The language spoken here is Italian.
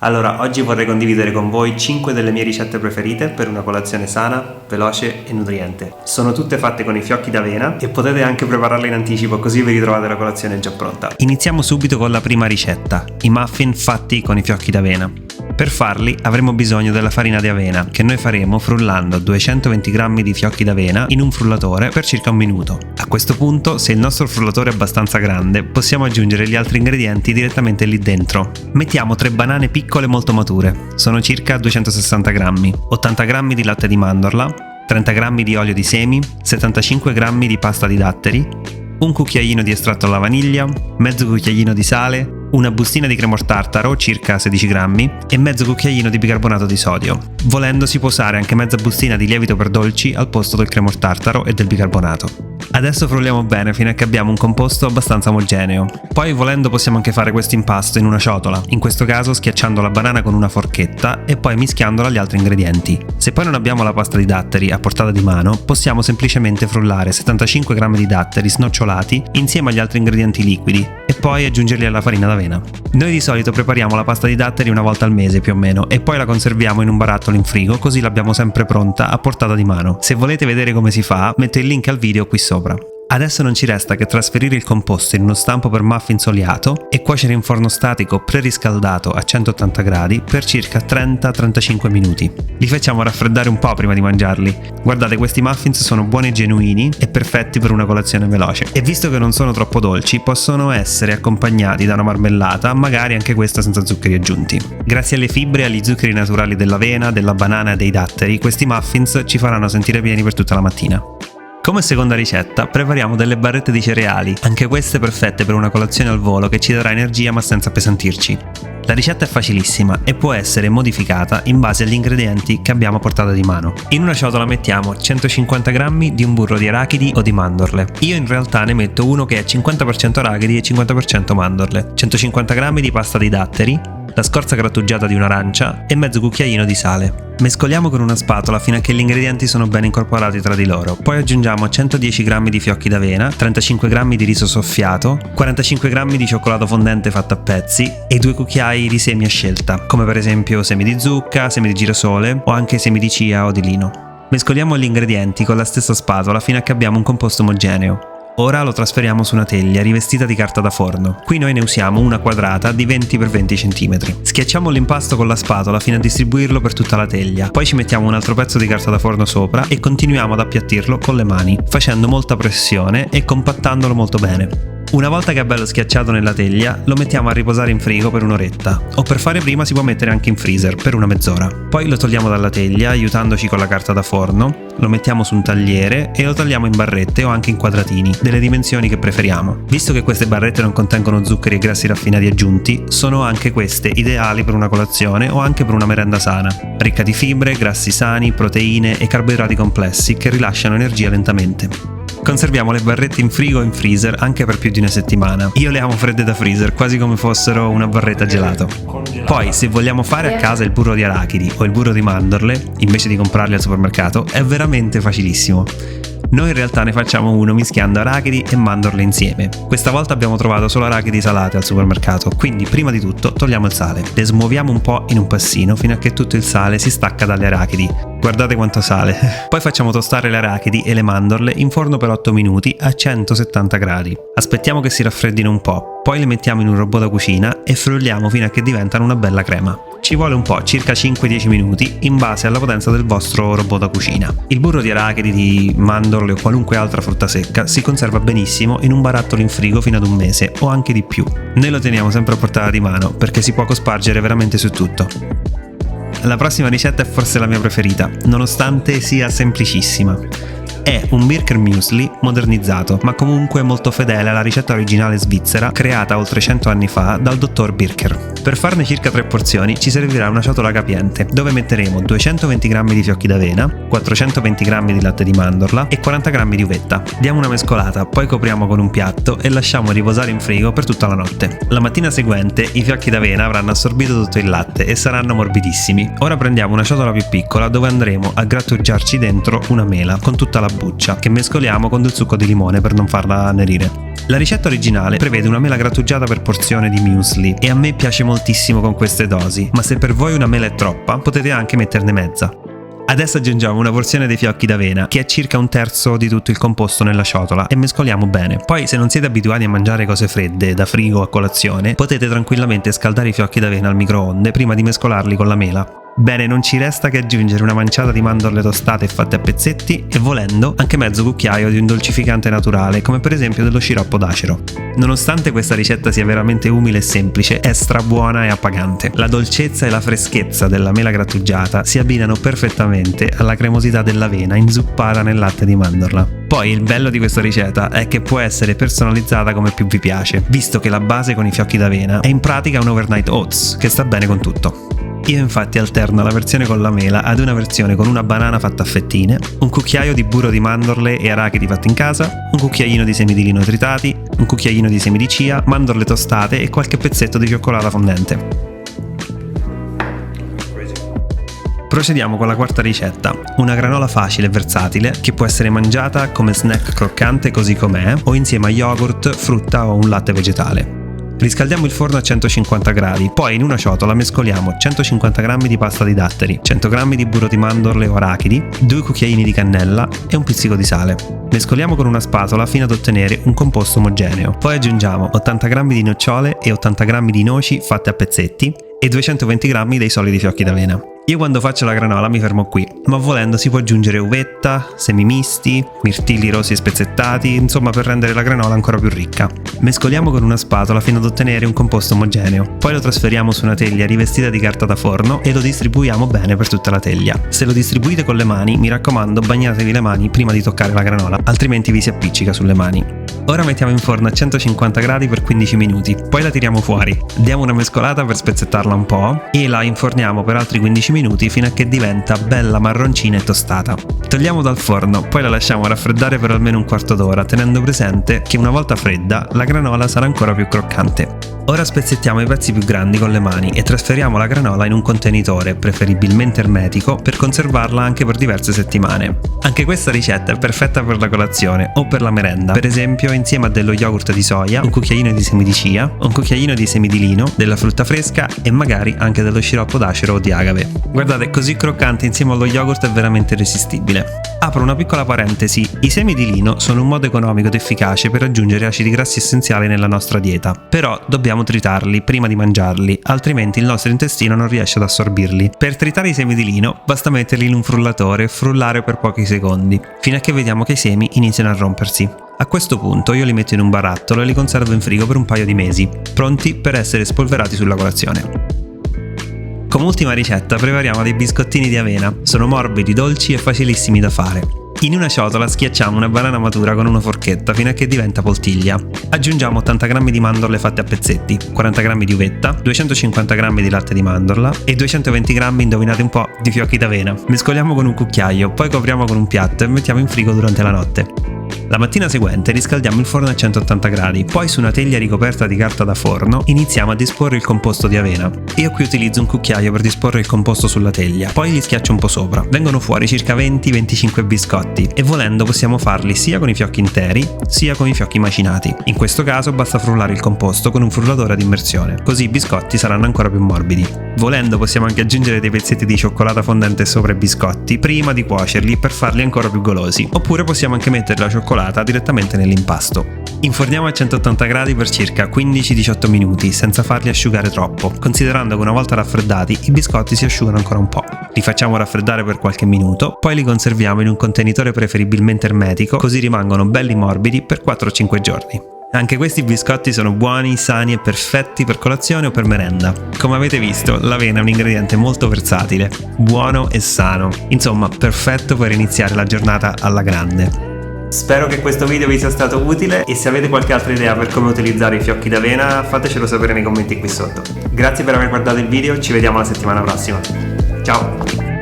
Allora, oggi vorrei condividere con voi 5 delle mie ricette preferite per una colazione sana, veloce e nutriente. Sono tutte fatte con i fiocchi d'avena e potete anche prepararle in anticipo, così vi ritrovate la colazione già pronta. Iniziamo subito con la prima ricetta, i muffin fatti con i fiocchi d'avena. Per farli avremo bisogno della farina di avena, che noi faremo frullando 220 g di fiocchi d'avena in un frullatore per circa un minuto. A questo punto, se il nostro frullatore è abbastanza grande, possiamo aggiungere gli altri ingredienti direttamente lì dentro. Mettiamo 3 banane piccole molto mature, sono circa 260 g, 80 g di latte di mandorla, 30 g di olio di semi, 75 g di pasta di datteri, un cucchiaino di estratto alla vaniglia, mezzo cucchiaino di sale, una bustina di cremor tartaro, circa 16 g, e mezzo cucchiaino di bicarbonato di sodio. Volendo si può usare anche mezza bustina di lievito per dolci al posto del cremor tartaro e del bicarbonato. Adesso frulliamo bene fino a che abbiamo un composto abbastanza omogeneo. Poi volendo possiamo anche fare questo impasto in una ciotola, in questo caso schiacciando la banana con una forchetta e poi mischiandola agli altri ingredienti. Se poi non abbiamo la pasta di datteri a portata di mano, possiamo semplicemente frullare 75 g di datteri snocciolati insieme agli altri ingredienti liquidi e poi aggiungerli alla farina d'avena. Noi di solito prepariamo la pasta di datteri una volta al mese più o meno e poi la conserviamo in un barattolo in frigo, così l'abbiamo sempre pronta a portata di mano. Se volete vedere come si fa, metto il link al video qui sopra. Adesso non ci resta che trasferire il composto in uno stampo per muffin soliato e cuocere in forno statico preriscaldato a 180 gradi per circa 30-35 minuti. Li facciamo raffreddare un po' prima di mangiarli. Guardate, questi muffins sono buoni e genuini e perfetti per una colazione veloce. E visto che non sono troppo dolci, possono essere accompagnati da una marmellata, magari anche questa senza zuccheri aggiunti. Grazie alle fibre e agli zuccheri naturali dell'avena, della banana e dei datteri, questi muffins ci faranno sentire pieni per tutta la mattina. Come seconda ricetta prepariamo delle barrette di cereali, anche queste perfette per una colazione al volo che ci darà energia ma senza appesantirci. La ricetta è facilissima e può essere modificata in base agli ingredienti che abbiamo a portata di mano. In una ciotola mettiamo 150 g di un burro di arachidi o di mandorle. Io in realtà ne metto uno che è 50% arachidi e 50% mandorle, 150 g di pasta di datteri, la scorza grattugiata di un'arancia e mezzo cucchiaino di sale. Mescoliamo con una spatola fino a che gli ingredienti sono ben incorporati tra di loro. Poi aggiungiamo 110 g di fiocchi d'avena, 35 g di riso soffiato, 45 g di cioccolato fondente fatto a pezzi e 2 cucchiai di semi a scelta, come per esempio semi di zucca, semi di girasole o anche semi di chia o di lino. Mescoliamo gli ingredienti con la stessa spatola fino a che abbiamo un composto omogeneo. Ora lo trasferiamo su una teglia rivestita di carta da forno. Qui noi ne usiamo una quadrata di 20 x 20 cm. Schiacciamo l'impasto con la spatola fino a distribuirlo per tutta la teglia. Poi ci mettiamo un altro pezzo di carta da forno sopra e continuiamo ad appiattirlo con le mani, facendo molta pressione e compattandolo molto bene. Una volta che è bello schiacciato nella teglia, lo mettiamo a riposare in frigo per un'oretta, o per fare prima si può mettere anche in freezer per una mezz'ora. Poi lo togliamo dalla teglia aiutandoci con la carta da forno, lo mettiamo su un tagliere e lo tagliamo in barrette o anche in quadratini, delle dimensioni che preferiamo. Visto che queste barrette non contengono zuccheri e grassi raffinati aggiunti, sono anche queste ideali per una colazione o anche per una merenda sana, ricca di fibre, grassi sani, proteine e carboidrati complessi che rilasciano energia lentamente. Conserviamo le barrette in frigo o in freezer anche per più di una settimana. Io le amo fredde da freezer, quasi come fossero una barretta gelato. Poi, se vogliamo fare a casa il burro di arachidi o il burro di mandorle, invece di comprarli al supermercato, è veramente facilissimo. Noi in realtà ne facciamo uno mischiando arachidi e mandorle insieme. Questa volta abbiamo trovato solo arachidi salate al supermercato, quindi prima di tutto togliamo il sale. Le smuoviamo un po' in un passino fino a che tutto il sale si stacca dalle arachidi. Guardate quanto sale. Poi facciamo tostare le arachidi e le mandorle in forno per 8 minuti a 170 gradi. Aspettiamo che si raffreddino un po', poi le mettiamo in un robot da cucina e frulliamo fino a che diventano una bella crema. Ci vuole un po', circa 5-10 minuti, in base alla potenza del vostro robot da cucina. Il burro di arachidi, di mandorle o qualunque altra frutta secca si conserva benissimo in un barattolo in frigo fino ad un mese o anche di più. Noi lo teniamo sempre a portata di mano perché si può cospargere veramente su tutto. La prossima ricetta è forse la mia preferita, nonostante sia semplicissima. È un Birkel Muesli modernizzato, ma comunque molto fedele alla ricetta originale svizzera creata oltre 100 anni fa dal dottor Birkel. Per farne circa 3 porzioni ci servirà una ciotola capiente, dove metteremo 220 g di fiocchi d'avena, 420 g di latte di mandorla e 40 g di uvetta. Diamo una mescolata, poi copriamo con un piatto e lasciamo riposare in frigo per tutta la notte. La mattina seguente i fiocchi d'avena avranno assorbito tutto il latte e saranno morbidissimi. Ora prendiamo una ciotola più piccola dove andremo a grattugiarci dentro una mela con tutta la buccia, che mescoliamo con del succo di limone per non farla annerire. La ricetta originale prevede una mela grattugiata per porzione di muesli e a me piace moltissimo con queste dosi, ma se per voi una mela è troppa, potete anche metterne mezza. Adesso aggiungiamo una porzione dei fiocchi d'avena, che è circa un terzo di tutto il composto nella ciotola, e mescoliamo bene. Poi, se non siete abituati a mangiare cose fredde, da frigo a colazione, potete tranquillamente scaldare i fiocchi d'avena al microonde prima di mescolarli con la mela. Bene, non ci resta che aggiungere una manciata di mandorle tostate e fatte a pezzetti e, volendo, anche mezzo cucchiaio di un dolcificante naturale, come per esempio dello sciroppo d'acero. Nonostante questa ricetta sia veramente umile e semplice, è strabuona e appagante. La dolcezza e la freschezza della mela grattugiata si abbinano perfettamente alla cremosità dell'avena inzuppata nel latte di mandorla. Poi il bello di questa ricetta è che può essere personalizzata come più vi piace, visto che la base con i fiocchi d'avena è in pratica un overnight oats, che sta bene con tutto. Io infatti alterno la versione con la mela ad una versione con una banana fatta a fettine, un cucchiaio di burro di mandorle e arachidi fatti in casa, un cucchiaino di semi di lino tritati, un cucchiaino di semi di chia, mandorle tostate e qualche pezzetto di cioccolata fondente. Procediamo con la quarta ricetta, una granola facile e versatile che può essere mangiata come snack croccante così com'è o insieme a yogurt, frutta o un latte vegetale. Riscaldiamo il forno a 150 gradi, poi in una ciotola mescoliamo 150 g di pasta di datteri, 100 g di burro di mandorle o arachidi, 2 cucchiaini di cannella e un pizzico di sale. Mescoliamo con una spatola fino ad ottenere un composto omogeneo. Poi aggiungiamo 80 g di nocciole e 80 g di noci fatte a pezzetti e 220 g dei solidi fiocchi d'avena. Io quando faccio la granola mi fermo qui, ma volendo si può aggiungere uvetta, semi misti, mirtilli rossi spezzettati, insomma per rendere la granola ancora più ricca. Mescoliamo con una spatola fino ad ottenere un composto omogeneo, poi lo trasferiamo su una teglia rivestita di carta da forno e lo distribuiamo bene per tutta la teglia. Se lo distribuite con le mani, mi raccomando, bagnatevi le mani prima di toccare la granola, altrimenti vi si appiccica sulle mani. Ora mettiamo in forno a 150 gradi per 15 minuti, poi la tiriamo fuori, diamo una mescolata per spezzettarla un po' e la inforniamo per altri 15 minuti fino a che diventa bella marroncina e tostata. Togliamo dal forno, poi la lasciamo raffreddare per almeno un quarto d'ora, tenendo presente che una volta fredda la granola sarà ancora più croccante. Ora spezzettiamo i pezzi più grandi con le mani e trasferiamo la granola in un contenitore, preferibilmente ermetico, per conservarla anche per diverse settimane. Anche questa ricetta è perfetta per la colazione o per la merenda, per esempio insieme a dello yogurt di soia, un cucchiaino di semi di chia, un cucchiaino di semi di lino, della frutta fresca e magari anche dello sciroppo d'acero o di agave. Guardate, così croccante insieme allo yogurt è veramente irresistibile. Apro una piccola parentesi, i semi di lino sono un modo economico ed efficace per aggiungere acidi grassi essenziali nella nostra dieta, però dobbiamo tritarli prima di mangiarli, altrimenti il nostro intestino non riesce ad assorbirli. Per tritare i semi di lino basta metterli in un frullatore e frullare per pochi secondi, fino a che vediamo che i semi iniziano a rompersi. A questo punto io li metto in un barattolo e li conservo in frigo per un paio di mesi, pronti per essere spolverati sulla colazione. Come ultima ricetta prepariamo dei biscottini di avena, sono morbidi, dolci e facilissimi da fare. In una ciotola schiacciamo una banana matura con una forchetta fino a che diventa poltiglia. Aggiungiamo 80 g di mandorle fatte a pezzetti, 40 g di uvetta, 250 g di latte di mandorla e 220 g, indovinate un po', di fiocchi d'avena. Mescoliamo con un cucchiaio, poi copriamo con un piatto e mettiamo in frigo durante la notte. La mattina seguente riscaldiamo il forno a 180 gradi, poi su una teglia ricoperta di carta da forno iniziamo a disporre il composto di avena. Io qui utilizzo un cucchiaio per disporre il composto sulla teglia, poi li schiaccio un po' sopra. Vengono fuori circa 20-25 biscotti e volendo possiamo farli sia con i fiocchi interi sia con i fiocchi macinati. In questo caso basta frullare il composto con un frullatore ad immersione, così i biscotti saranno ancora più morbidi. Volendo possiamo anche aggiungere dei pezzetti di cioccolata fondente sopra i biscotti prima di cuocerli per farli ancora più golosi, oppure possiamo anche mettere la cioccolata direttamente nell'impasto. Inforniamo a 180 gradi per circa 15-18 minuti senza farli asciugare troppo, considerando che una volta raffreddati i biscotti si asciugano ancora un po'. Li facciamo raffreddare per qualche minuto, poi li conserviamo in un contenitore preferibilmente ermetico, così rimangono belli morbidi per 4-5 giorni. Anche questi biscotti sono buoni, sani e perfetti per colazione o per merenda. Come avete visto, l'avena è un ingrediente molto versatile, buono e sano, insomma perfetto per iniziare la giornata alla grande. Spero che questo video vi sia stato utile e se avete qualche altra idea per come utilizzare i fiocchi d'avena fatecelo sapere nei commenti qui sotto. Grazie per aver guardato il video, ci vediamo la settimana prossima. Ciao!